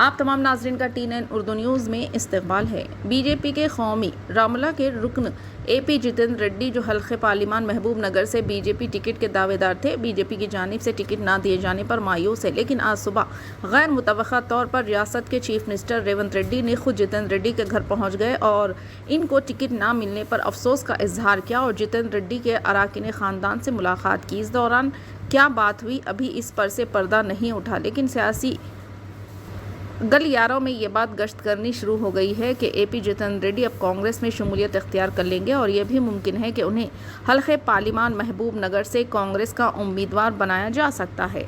आप तमाम नाज़रीन का T9 उर्दू न्यूज़ में इस्तकबाल है। बीजेपी के कौमी रामला के रुकन AP जितेंद्र रेड्डी जो हल्के पार्लिमान महबूब नगर से बीजेपी टिकट के दावेदार थे, बीजेपी की जानिब से टिकट ना दिए जाने पर मायूस है। लेकिन आज सुबह गैर मुतवक्का तौर पर रियासत के चीफ मिनिस्टर रेवंत रेड्डी ने खुद जितेंद्र रेड्डी के घर पहुँच गए और इनको टिकट ना मिलने पर अफसोस का इजहार किया और जितेंद्र रेड्डी के अरकान ख़ानदान से मुलाकात की। इस दौरान क्या बात हुई अभी इस पर से पर्दा नहीं उठा, लेकिन सियासी गलियारों में ये बात गश्त करनी शुरू हो गई है कि AP जितेंद्र रेड्डी अब कांग्रेस में शमूलियत इख्तियार कर लेंगे और यह भी मुमकिन है कि उन्हें हल्के पार्लिमान महबूब नगर से कांग्रेस का उम्मीदवार बनाया जा सकता है।